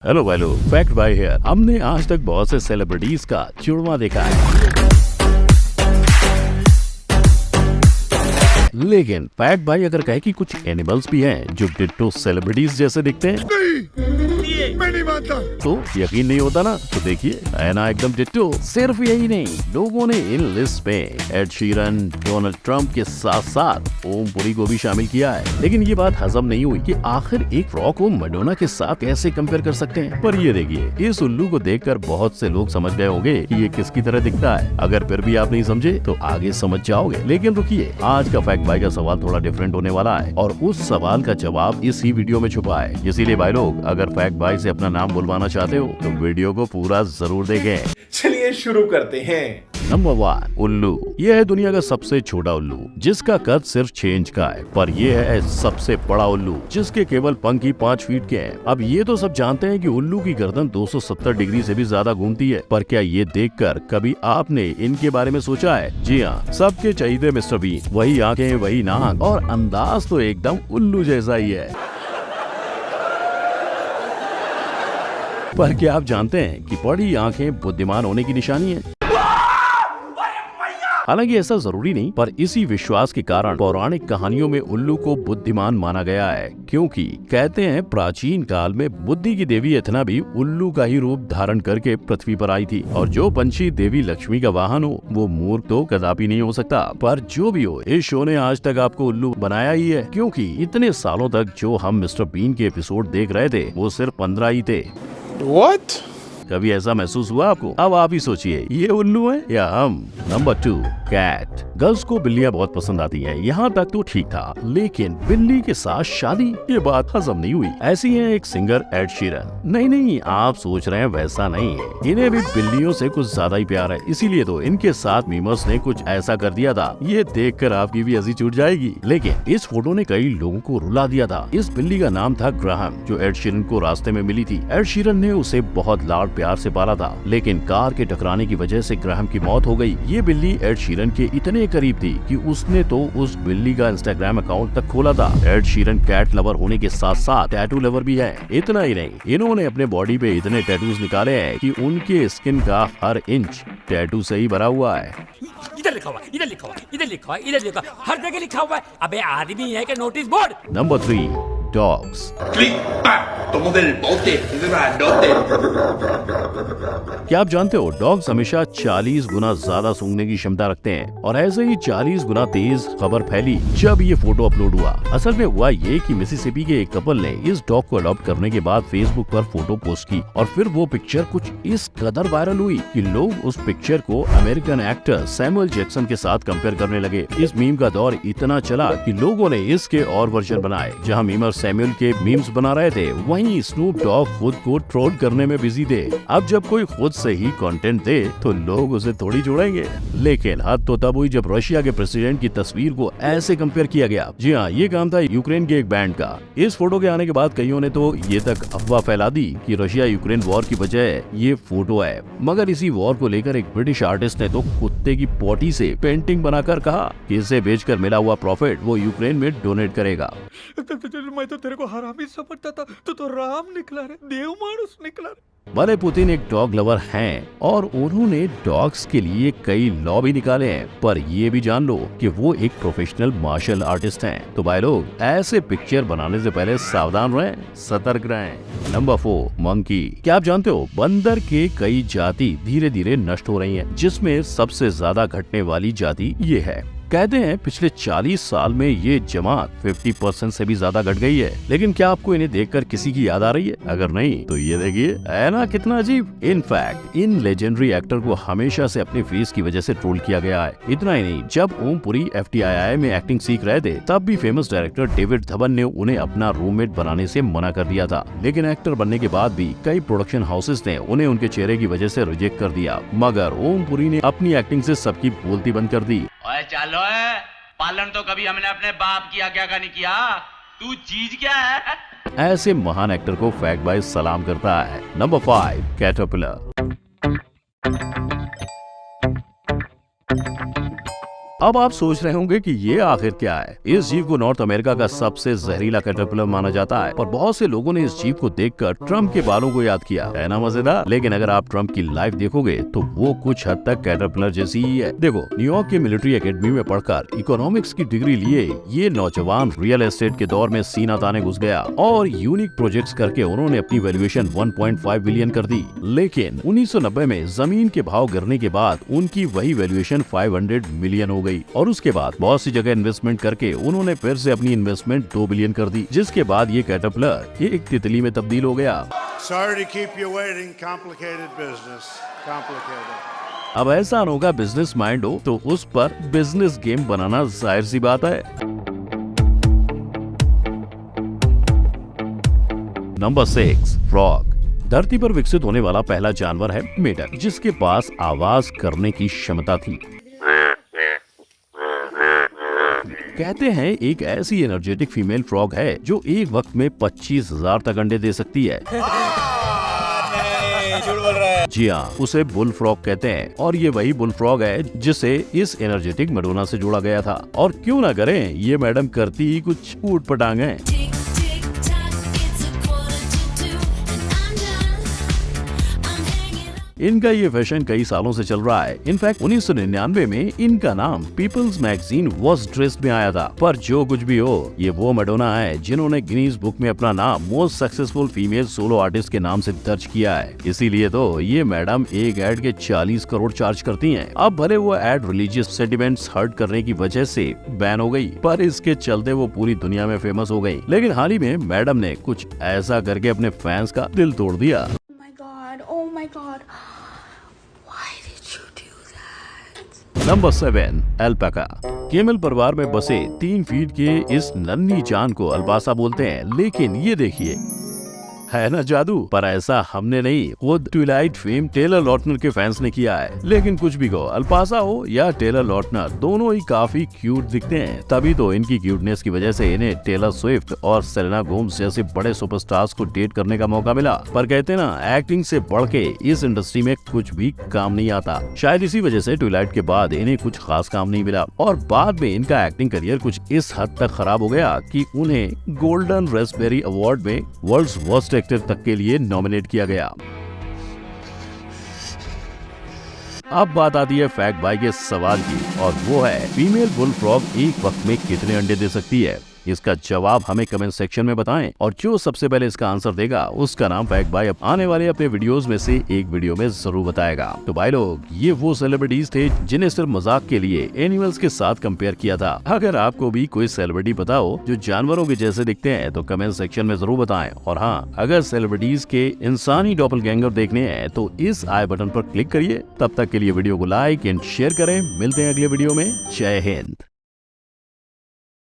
Hello भाई लोग, fact bye here. हमने आज तक बहुत से सेलिब्रिटीज का जुड़वा देखा है, लेकिन फैक्ट भाई अगर कहे कि कुछ एनिमल्स भी हैं जो डिट्टो सेलिब्रिटीज जैसे दिखते हैं, मैं नहीं मानता। तो यकीन नहीं होता ना? तो देखिए, है ना एकदम डिट्टो। सिर्फ यही नहीं, लोगों ने इन लिस्ट में एड शीरन, डोनाल्ड ट्रंप के साथ साथ ओम पुरी को भी शामिल किया है। लेकिन ये बात हजम नहीं हुई कि आखिर एक रॉक को मैडोना के साथ कैसे कंपेयर कर सकते हैं। पर ये देखिए, इस उल्लू को देखकर बहुत से लोग समझ गए होंगे कि ये किसकी तरह दिखता है। अगर फिर भी आप नहीं समझे तो आगे समझ जाओगे। लेकिन रुकिए, आज का फैक्ट भाई का सवाल थोड़ा डिफरेंट होने वाला है और उस सवाल का जवाब इसी वीडियो में छुपा है। इसीलिए भाई लोग, अगर फैक्ट भाई से अपना नाम बुलवाना चाहते हो तो वीडियो को पूरा जरूर देखें। चलिए शुरू करते हैं। नंबर 1, उल्लू। यह है दुनिया का सबसे छोटा उल्लू, जिसका कद सिर्फ 6 इंच का है। पर यह है सबसे बड़ा उल्लू, जिसके केवल पंख ही 5 फीट के हैं। अब ये तो सब जानते हैं कि उल्लू की गर्दन 270 डिग्री से भी ज्यादा घूमती है। पर क्या ये देखकर कभी आपने इनके बारे में सोचा है? जी हाँ, सबके चहीते मिस्टर बीन। वही आंखें, वही नाक और अंदाज तो एकदम उल्लू जैसा ही है। पर क्या आप जानते हैं कि बड़ी आंखें बुद्धिमान होने की निशानी है? हालांकि ऐसा जरूरी नहीं, पर इसी विश्वास के कारण पौराणिक कहानियों में उल्लू को बुद्धिमान माना गया है। क्योंकि कहते हैं प्राचीन काल में बुद्धि की देवी एथना भी उल्लू का ही रूप धारण करके पृथ्वी पर आई थी। और जो पंछी देवी लक्ष्मी का वाहन हो, वो मूर्ख तो कदापि नहीं हो सकता। पर जो भी हो, इस शो ने आज तक आपको उल्लू बनाया ही है। क्योंकि इतने सालों तक जो हम मिस्टर बीन के एपिसोड देख रहे थे, वो सिर्फ 15 ही थे। What? कभी ऐसा महसूस हुआ आपको? अब आप ही सोचिए, ये उल्लू है या हम? Number 2, cat. गर्ल्स को बिल्लियां बहुत पसंद आती हैं। यहाँ तक तो ठीक था, लेकिन बिल्ली के साथ शादी, ये बात हजम नहीं हुई। ऐसी है एक सिंगर एड शीरन। नहीं, आप सोच रहे हैं वैसा नहीं है। इन्हें भी बिल्लियों से कुछ ज्यादा ही प्यार है। इसीलिए तो इनके साथ मीमर्स ने कुछ ऐसा कर दिया था। ये देखकर आपकी भी हंसी छूट जाएगी। लेकिन इस फोटो ने कई लोगों को रुला दिया था। इस बिल्ली का नाम था ग्राहम, जो एड शीरन को रास्ते में मिली थी। एड शीरन ने उसे बहुत लाड प्यार से पाला था, लेकिन कार के टकराने की वजह से ग्राहम की मौत हो गई। ये बिल्ली एड शीरन के इतने करीब थी कि उसने तो उस बिल्ली का इंस्टाग्राम अकाउंट तक खोला था। एड शीरन कैट लवर होने के साथ साथ टैटू लवर भी है। इतना ही नहीं, इन्होंने अपने बॉडी पे इतने टैटूज निकाले हैं कि उनके स्किन का हर इंच टैटू से ही भरा हुआ है। इधर लिखा हुआ, इधर लिखा हुआ, इधर लिखा हुआ, इधर लिखा हुआ, हर जगह लिखा हुआ है। अबे आदमी है कि notice board? Number 3, dogs. Tomo del bote, grandote. क्या आप जानते हो, डॉग्स हमेशा 40 गुना ज्यादा सूंघने की क्षमता रखते हैं। और ऐसे ही 40 गुना तेज खबर फैली जब ये फोटो अपलोड हुआ। असल में हुआ ये कि मिसिसिपी के एक कपल ने इस डॉग को अडॉप्ट करने के बाद फेसबुक पर फोटो पोस्ट की और फिर वो पिक्चर कुछ इस कदर वायरल हुई कि लोग उस पिक्चर को अमेरिकन एक्टर सैमुअल जैक्सन के साथ कंपेयर करने लगे। इस मीम का दौर इतना चला कि लोगों ने इसके और वर्जन बनाए। जहाँ मीमर सैमुअल के मीम्स बना रहे थे, वहीं स्नूप डॉग खुद को ट्रोल करने में बिजी थे। अब जब कोई खुद से ही कंटेंट दे तो लोग उसे थोड़ी जोड़ेंगे। लेकिन हद तो तब हुई जब रशिया के प्रेसिडेंट की तस्वीर को ऐसे कंपेयर किया गया। जी हाँ, ये काम था यूक्रेन के एक बैंड का। इस फोटो के आने के बाद कईयों ने तो ये तक अफवाह फैला दी कि रशिया यूक्रेन वॉर की वजह ये फोटो है। मगर इसी वॉर को लेकर एक ब्रिटिश आर्टिस्ट ने तो कुत्ते की पोटी से पेंटिंग बनाकर कहा कि इसे बेचकर मिला हुआ प्रॉफिट वो यूक्रेन में डोनेट करेगा। मैं तो तेरे को हरामी समझता था, तू तो राम निकला रे, देव मानुस निकला रे। भले पुतिन एक डॉग लवर हैं और उन्होंने डॉग्स के लिए कई लॉ भी निकाले हैं, पर ये भी जान लो कि वो एक प्रोफेशनल मार्शल आर्टिस्ट हैं। तो भाई लोग, ऐसे पिक्चर बनाने से पहले सावधान रहें, सतर्क रहें। Number 4, monkey. क्या आप जानते हो, बंदर के कई जाति धीरे धीरे नष्ट हो रही हैं, जिसमें सबसे ज्यादा घटने वाली जाति ये है। कहते हैं पिछले 40 साल में ये जमात 50% से भी ज्यादा घट गई है। लेकिन क्या आपको इन्हें देखकर किसी की याद आ रही है? अगर नहीं तो ये देखिए, है ना कितना अजीब। इनफैक्ट इन लेजेंडरी एक्टर को हमेशा से अपने फेस की वजह से ट्रोल किया गया है। इतना ही नहीं, जब ओम पुरी FTII में एक्टिंग सीख रहे थे, तब भी फेमस डायरेक्टर डेविड धवन ने उन्हें अपना रूममेट बनाने से मना कर दिया था। लेकिन एक्टर बनने के बाद भी कई प्रोडक्शन हाउसेस ने उन्हें उनके चेहरे की वजह से रिजेक्ट कर दिया। मगर ओम पुरी ने अपनी एक्टिंग से सबकी बोलती बंद कर दी। ओए चलो है, पालन तो कभी हमने अपने बाप किया क्या का नहीं किया, तू चीज क्या है? ऐसे महान एक्टर को फैक्ट बाय सलाम करता है। Number 5, caterpillar. अब आप सोच रहे होंगे कि ये आखिर क्या है। इस जीव को नॉर्थ अमेरिका का सबसे जहरीला कैटरपिलर माना जाता है और बहुत से लोगों ने इस जीव को देखकर ट्रम्प के बालों को याद किया, है ना मजेदार। लेकिन अगर आप ट्रम्प की लाइफ देखोगे तो वो कुछ हद तक कैटरपिलर जैसी ही है। देखो, न्यूयॉर्क के मिलिट्री एकेडमी में पढ़कर इकोनॉमिक्स की डिग्री लिए ये नौजवान रियल एस्टेट के दौर में सीना ताने घुस गया और यूनिक प्रोजेक्ट्स करके उन्होंने अपनी वैल्यूएशन 1.5 बिलियन कर दी। लेकिन 1990 में जमीन के भाव गिरने के बाद उनकी वही वैल्यूएशन 500 मिलियन हो गई और उसके बाद बहुत सी जगह इन्वेस्टमेंट करके उन्होंने फिर से अपनी इन्वेस्टमेंट 2 बिलियन कर दी, जिसके बाद ये कैटरपिलर एक तितली में तब्दील हो गया। Sorry to keep you waiting. Complicated business. Complicated. अब ऐसा अनोखा बिजनेस माइंड हो तो उस पर बिजनेस गेम बनाना जाहिर सी बात है। Number 6, frog. धरती पर विकसित होने वाला पहला जानवर है मेढक, जिसके पास आवाज करने की क्षमता थी। कहते हैं एक ऐसी एनर्जेटिक फीमेल फ्रॉग है जो एक वक्त में 25,000 तक अंडे दे सकती है। जी हाँ, उसे बुल फ्रॉग कहते हैं और ये वही बुल फ्रॉग है जिसे इस एनर्जेटिक मैडोना से जोड़ा गया था। और क्यों ना करें, ये मैडम करती ही कुछ ऊट पटांग है। इनका ये फैशन कई सालों से चल रहा है। इनफैक्ट 1999 में इनका नाम पीपल्स मैगजीन वॉज ड्रेस्ड में आया था। पर जो कुछ भी हो, ये वो मैडोना है जिन्होंने गिनीज बुक में अपना नाम most successful female solo artist के नाम से दर्ज किया है। इसीलिए तो ये मैडम एक एड के 40 करोड़ चार्ज करती हैं। अब भले वो एड रिलीजियस सेंटिमेंट्स हर्ट करने की वजह से बैन हो गई, पर इसके चलते वो पूरी दुनिया में फेमस हो गई। लेकिन हाल ही में मैडम ने कुछ ऐसा करके अपने फैंस का दिल तोड़ दिया। Oh my god. Why did you do that? Number 7, alpaca. Camel परिवार में बसे 3 फीट के इस नन्ही जान को अल्पासा बोलते हैं। लेकिन ये देखिए, है ना जादू। पर ऐसा हमने नहीं, खुद ट्विलाइट फेम टेलर लॉटनर के फैंस ने किया है। लेकिन कुछ भी कहो, अल्पासा हो या टेलर लॉटनर, दोनों ही काफी क्यूट दिखते हैं। तभी तो इनकी क्यूटनेस की वजह से इन्हें टेलर स्विफ्ट और सेलेना गोम्स जैसे बड़े सुपरस्टार्स को डेट करने का मौका मिला। पर कहते ना, एक्टिंग से बढ़ के इस इंडस्ट्री में कुछ भी काम नहीं आता। शायद इसी वजह से ट्विलाइट के बाद इन्हें कुछ खास काम नहीं मिला और बाद में इनका एक्टिंग करियर कुछ इस हद तक खराब हो गया कि उन्हें गोल्डन रेस्पबेरी अवार्ड में वर्ल्ड्स वर्स्ट एक्टर तक के लिए नॉमिनेट किया गया। अब बात आती है फैक्ट बाय के सवाल की, और वो है फीमेल बुल फ्रॉग एक वक्त में कितने अंडे दे सकती है। इसका जवाब हमें कमेंट सेक्शन में बताएं और जो सबसे पहले इसका आंसर देगा उसका नाम फैक्ट बाय आने वाले अपने वीडियोस में से एक वीडियो में जरूर बताएगा। तो भाई लोग, ये वो सेलिब्रिटीज थे जिन्हें सिर्फ मजाक के लिए एनिमल्स के साथ कंपेयर किया था। अगर आपको भी कोई सेलिब्रिटी पता हो जो जानवरों के जैसे दिखते हैं तो कमेंट सेक्शन में जरूर बताएं। और हाँ, अगर सेलिब्रिटीज के इंसानी डॉपलगैंगर देखने हैं तो इस आई बटन पर क्लिक करिए। तब तक के लिए वीडियो को लाइक एंड शेयर करें। मिलते हैं अगले वीडियो में। जय हिंद।